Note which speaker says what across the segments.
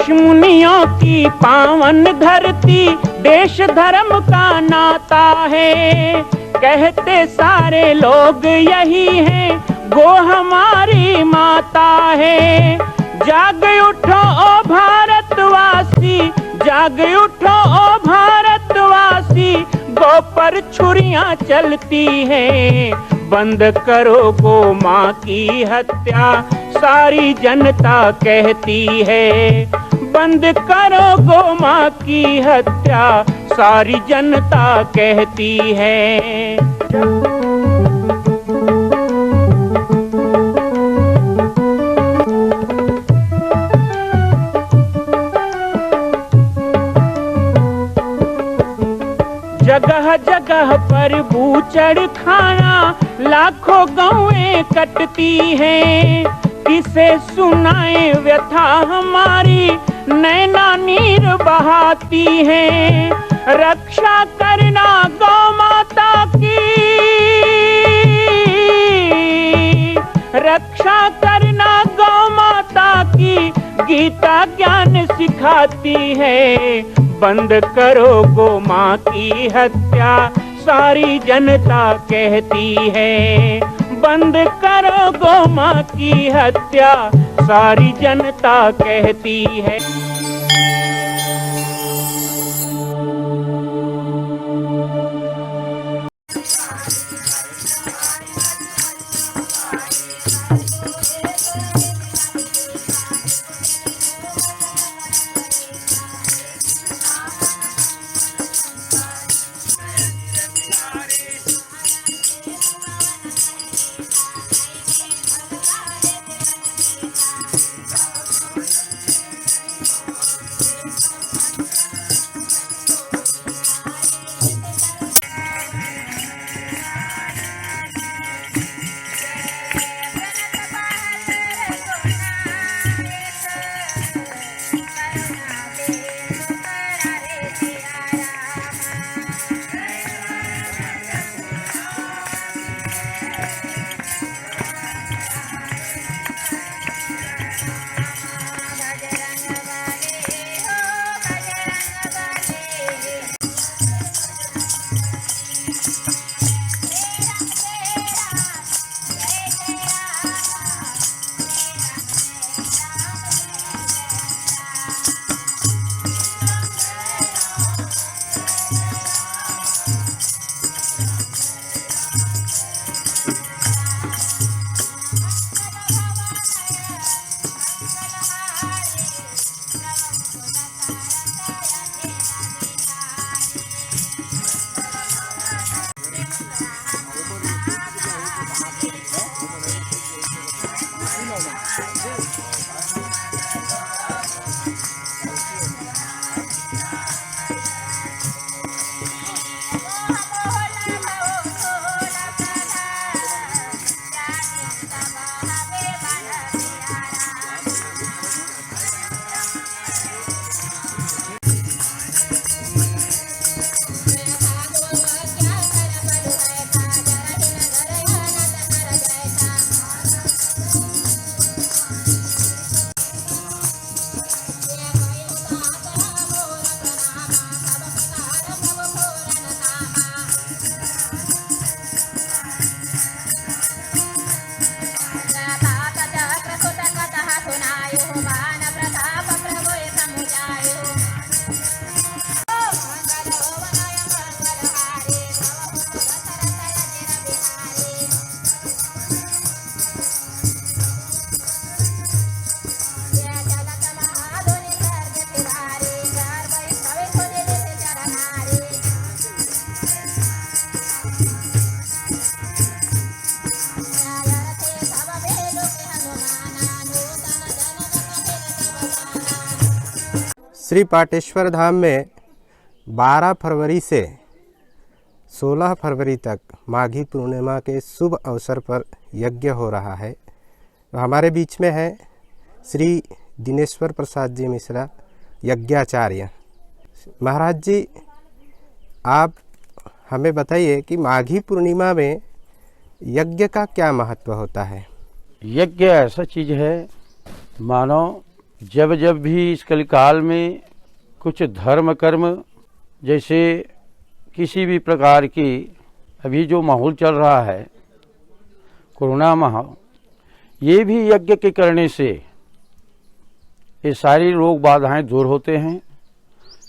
Speaker 1: ऋषि मुनियों की पावन धरती, देश धर्म का नाता है। कहते सारे लोग यही हैं, गो हमारी माता है। जाग उठो ओ भारतवासी, जाग उठो ओ भारतवासी, गो पर छुरियां चलती हैं। बंद करो गो माँ की हत्या, सारी जनता कहती है। बंद करो गो माँ की हत्या, सारी जनता कहती है। जगह जगह पर बूचड़ खाना, लाखों गौएं कटती हैं। किसे सुनाए व्यथा हमारी, नैना नीर बहाती हैं। रक्षा करना गौ माता की, रक्षा करना गौ माता की, गीता ज्ञान सिखाती है। बंद करो गो माँ की हत्या, सारी जनता कहती है। बंद करो गो माँ की हत्या, सारी जनता कहती है।
Speaker 2: श्री पाटेश्वर धाम में 12 फरवरी से 16 फरवरी तक माघी पूर्णिमा के शुभ अवसर पर यज्ञ हो रहा है। हमारे बीच में है श्री दिनेश्वर प्रसाद जी मिश्रा, यज्ञाचार्य। महाराज जी, आप हमें बताइए कि माघी पूर्णिमा में यज्ञ का क्या महत्व होता है।
Speaker 3: यज्ञ ऐसा चीज़ है मानो जब जब भी इस कलिकाल में कुछ धर्म कर्म, जैसे किसी भी प्रकार की अभी जो माहौल चल रहा है कोरोना माहौल, ये भी यज्ञ के करने से ये सारी रोग बाधाएं दूर होते हैं।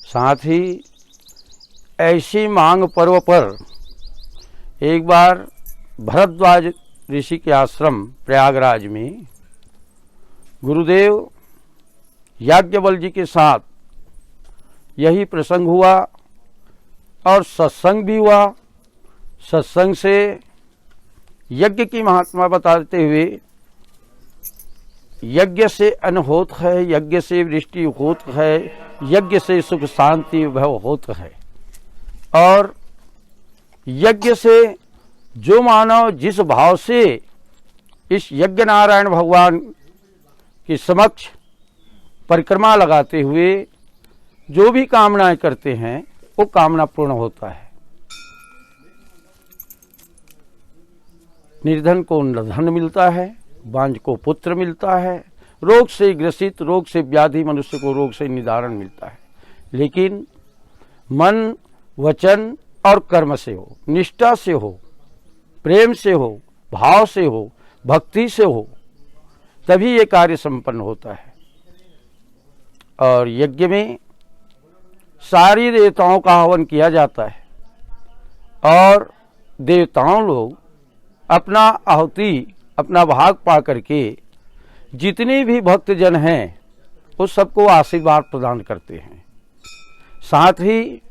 Speaker 3: साथ ही ऐसी मांग पर्व पर एक बार भरद्वाज ऋषि के आश्रम प्रयागराज में गुरुदेव याज्ञवल्क्य जी के साथ यही प्रसंग हुआ और सत्संग भी हुआ। सत्संग से यज्ञ की महात्मा बताते हुए यज्ञ से अन्न होत है, यज्ञ से वृष्टि होत है, यज्ञ से सुख शांति भव होत है। और यज्ञ से जो मानव जिस भाव से इस यज्ञ नारायण भगवान के समक्ष परिक्रमा लगाते हुए जो भी कामनाएं करते हैं वो कामना पूर्ण होता है। निर्धन को धन मिलता है, बांझ को पुत्र मिलता है, रोग से ग्रसित, रोग से व्याधि मनुष्य को रोग से निदारण मिलता है। लेकिन मन, वचन और कर्म से हो, निष्ठा से हो, प्रेम से हो, भाव से हो, भक्ति से हो, तभी ये कार्य संपन्न होता है। और यज्ञ में सारी देवताओं का हवन किया जाता है और देवताओं लोग अपना आहुति, अपना भाग पा करके जितने भी भक्तजन हैं उस सबको आशीर्वाद प्रदान करते हैं। साथ ही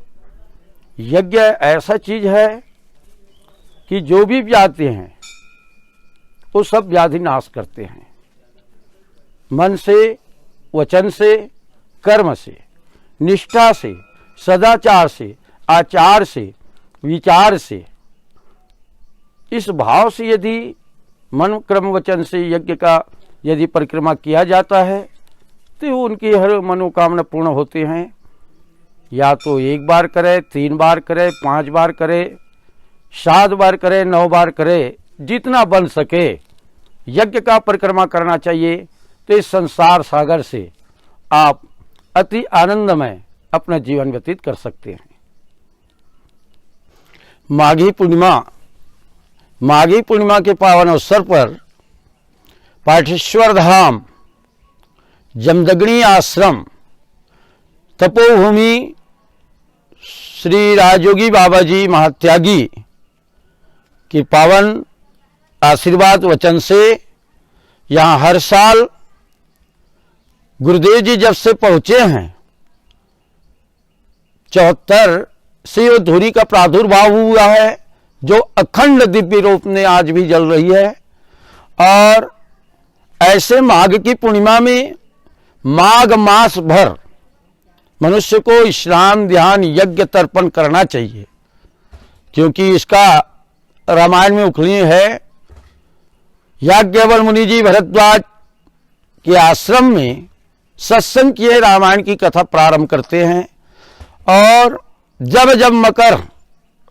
Speaker 3: यज्ञ ऐसा चीज है कि जो भी व्याधि हैं वो सब व्याधि नाश करते हैं। मन से, वचन से, कर्म से, निष्ठा से, सदाचार से, आचार से, विचार से, इस भाव से यदि मन, क्रम, वचन से यज्ञ का यदि परिक्रमा किया जाता है तो उनकी हर मनोकामना पूर्ण होते हैं। या तो एक बार करे, 3 बार करे, 5 बार करे, 7 बार करे, 9 बार करे, जितना बन सके यज्ञ का परिक्रमा करना चाहिए। तो इस संसार सागर से आप अति आनंदमय अपना जीवन व्यतीत कर सकते हैं। माघी पूर्णिमा के पावन अवसर पर पाठेश्वर धाम जमदग्नि आश्रम तपोभूमि श्री राजयोगी बाबा जी महात्यागी के पावन आशीर्वाद वचन से यहाँ हर साल गुरुदेव जी जब से पहुंचे हैं 74 से वो धूरी का प्रादुर्भाव हुआ है, जो अखंड दिव्य रूप में आज भी जल रही है। और ऐसे माघ की पूर्णिमा में माघ मास भर मनुष्य को स्नान, ध्यान, यज्ञ, तर्पण करना चाहिए, क्योंकि इसका रामायण में उल्लेख है। याज्ञवल्क्य मुनि जी भरद्वाज के आश्रम में सत्संग किए रामायण की कथा प्रारंभ करते हैं। और जब जब मकर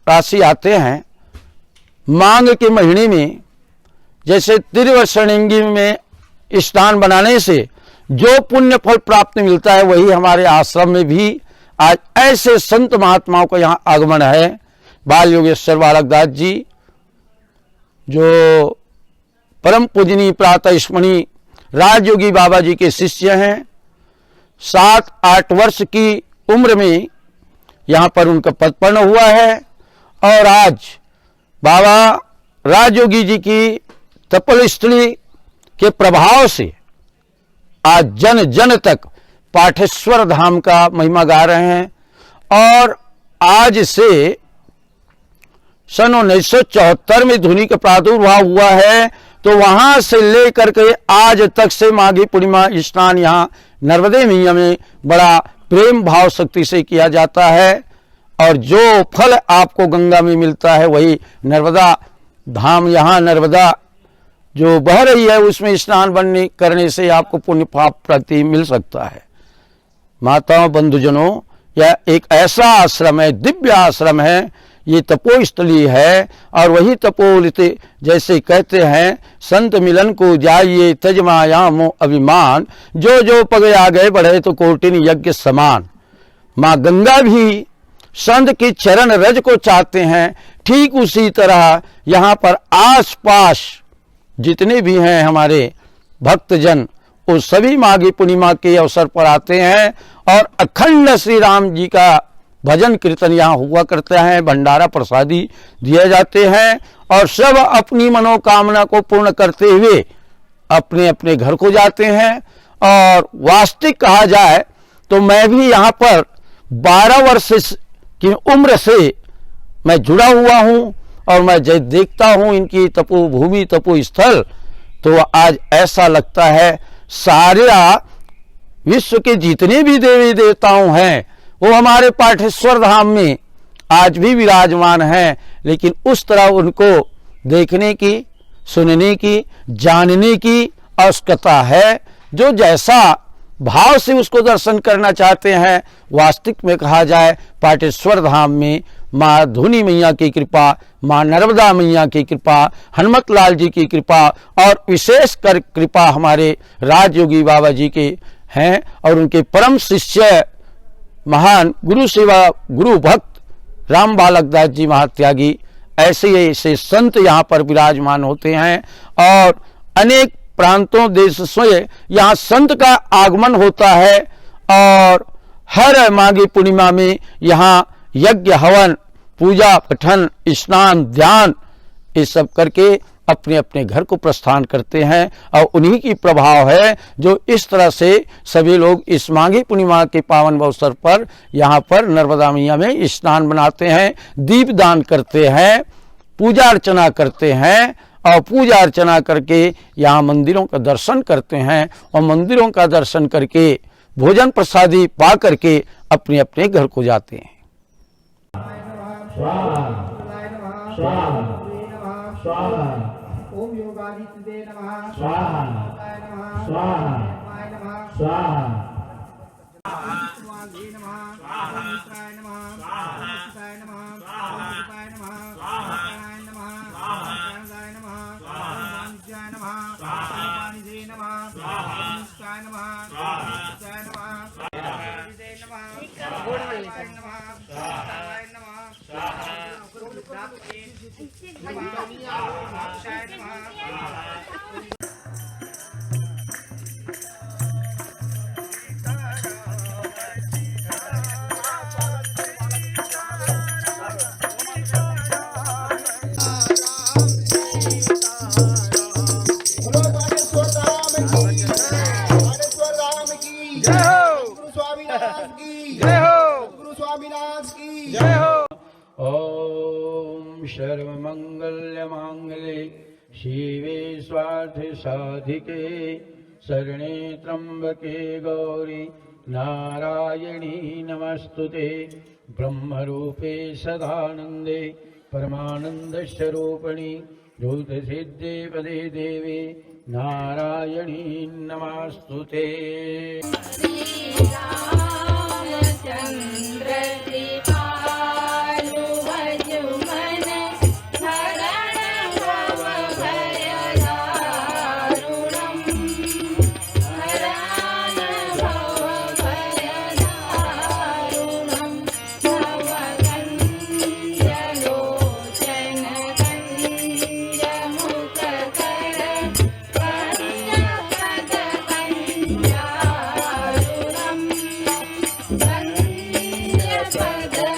Speaker 3: राशि आते हैं माघ के महीने में, जैसे तिरुवसणिंगी में स्नान बनाने से जो पुण्य फल प्राप्त मिलता है, वही हमारे आश्रम में भी आज ऐसे संत महात्माओं का यहाँ आगमन है। बाल योगेश्वर बालक दास जी जो परम पूजनीय प्रातः स्मरणीय राजयोगी बाबा जी के शिष्य हैं, 7-8 वर्ष की उम्र में यहाँ पर उनका पदपर्ण हुआ है। और आज बाबा राजयोगी जी की तपस्थली के प्रभाव से आज जन जन तक पाठेश्वर धाम का महिमा गा रहे हैं। और आज से सन 1974 में धुनी का प्रादुर्भाव हुआ है, तो वहां से लेकर के आज तक से माघी पूर्णिमा स्नान यहाँ नर्मदे मैया में बड़ा प्रेम भाव शक्ति से किया जाता है। और जो फल आपको गंगा में मिलता है वही नर्मदा धाम, यहाँ नर्मदा जो बह रही है उसमें स्नान करने से आपको पुण्य पाप प्राप्ति मिल सकता है। माताओं, बंधुजनों, यह एक ऐसा आश्रम है, दिव्य आश्रम है, ये तपोस्थली है। और वही तपोलित जैसे कहते हैं, संत मिलन को जाइए तज माया मोह अभिमान, जो जो पग आगे बढ़े तो कोटिन यज्ञ समान। माँ गंगा भी संत के चरण रज को चाहते हैं। ठीक उसी तरह यहाँ पर आस पास जितने भी हैं हमारे भक्तजन, वो सभी माघी पूर्णिमा के अवसर पर आते हैं और अखंड श्री राम जी का भजन कीर्तन यहाँ हुआ करता है, भंडारा प्रसादी दिए जाते हैं और सब अपनी मनोकामना को पूर्ण करते हुए अपने अपने घर को जाते हैं। और वास्तविक कहा जाए तो मैं भी यहाँ पर 12 वर्ष की उम्र से मैं जुड़ा हुआ हूँ और मैं जब देखता हूँ इनकी तपोभूमि तपोस्थल, तो आज ऐसा लगता है सारा विश्व के जितने भी देवी देवताओं हैं वो हमारे पाटेश्वर धाम में आज भी विराजमान हैं। लेकिन उस तरह उनको देखने की, सुनने की, जानने की आवश्यकता है। जो जैसा भाव से उसको दर्शन करना चाहते हैं, वास्तविक में कहा जाए पाटेश्वर धाम में माँ धुनी मैया की कृपा, माँ नर्मदा मैया की कृपा, हनुमत लाल जी की कृपा और विशेष कर कृपा हमारे राजयोगी बाबा जी के हैं और उनके परम शिष्य महान गुरु सेवा गुरु भक्त राम बालक दास जी महात्यागी, ऐसे ऐसे संत यहाँ पर विराजमान होते हैं। और अनेक प्रांतों देश से यहाँ संत का आगमन होता है और हर माघी पूर्णिमा में यहाँ यज्ञ हवन, पूजा पठन, स्नान, ध्यान ये सब करके अपने अपने घर को प्रस्थान करते हैं। और उन्हीं की प्रभाव है जो इस तरह से सभी लोग इस माघी पूर्णिमा के पावन अवसर पर यहाँ पर नर्मदा मैया में स्नान बनाते हैं, दीप दान करते हैं, पूजा अर्चना करते हैं और पूजा अर्चना करके यहाँ मंदिरों का दर्शन करते हैं और मंदिरों का दर्शन करके भोजन प्रसादी पा करके अपने अपने घर को जाते हैं।
Speaker 4: ओम योगादित्य नमः स्वाहा स्वाहा स्वाहा
Speaker 3: ओम सर्वमंगल मांगल्ये शिवे स्वार्थ साधिके शरणे त्र्यंबके गौरी नारायणी नमस्तुते। ब्रह्मरूपे सदानंदे परमानंद स्वरूपिणी भूत सिद्धे पदे देवे नारायणी नमस्तुते।
Speaker 5: Bye.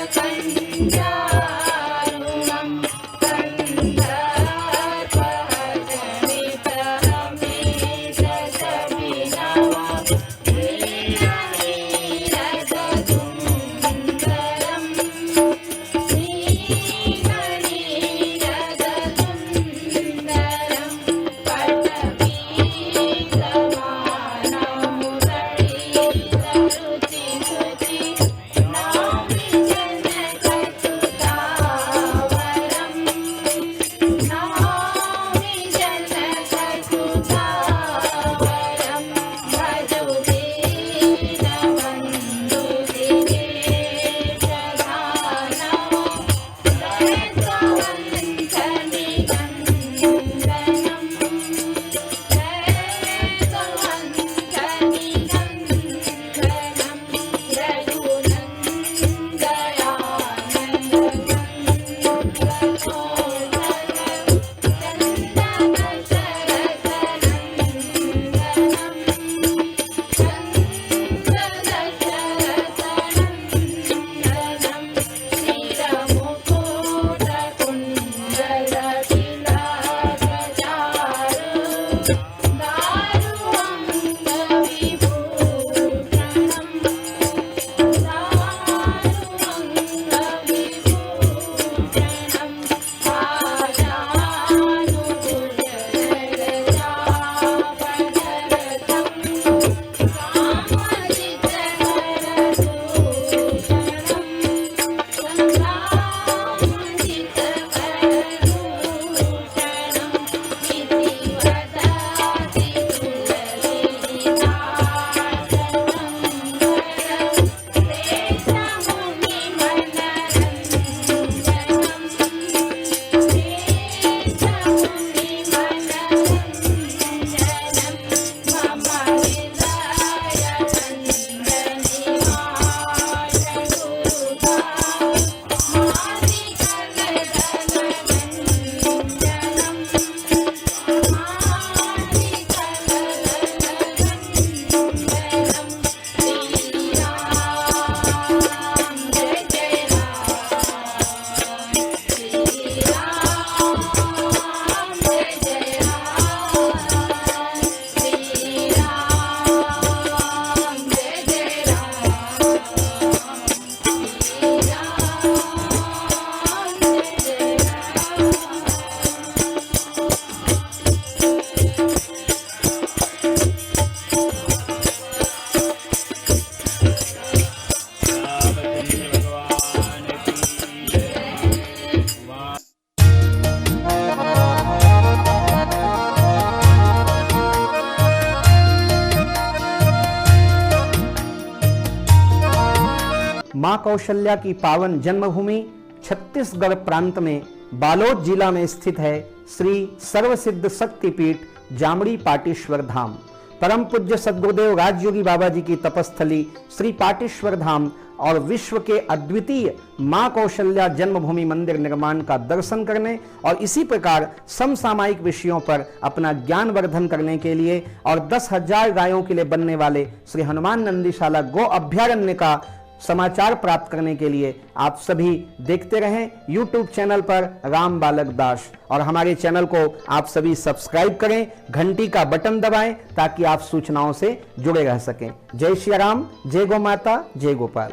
Speaker 5: मां कौशल्या की पावन जन्मभूमि छत्तीसगढ़ प्रांत में बालोद जिला में स्थित है श्री सर्वसिद्ध शक्तिपीठ जामड़ी पाटेश्वर धाम। परम पूज्य सद्गुरुदेव राजयोगी बाबा जी की तपस्थली श्री पाटेश्वर धाम और विश्व के अद्वितीय मां कौशल्या जन्मभूमि मंदिर निर्माण का दर्शन करने और इसी प्रकार समसामयिक विषयों पर अपना ज्ञान वर्धन करने के लिए और 10,000 गायों के लिए बनने वाले श्री हनुमान नंदीशाला गो अभ्यारण्य का समाचार प्राप्त करने के लिए आप सभी देखते रहें YouTube चैनल पर राम बालक दास, और हमारे चैनल को आप सभी सब्सक्राइब करें, घंटी का बटन दबाएं ताकि आप सूचनाओं से जुड़े रह सकें। जय श्री राम, जय गौ माता, जय गोपाल।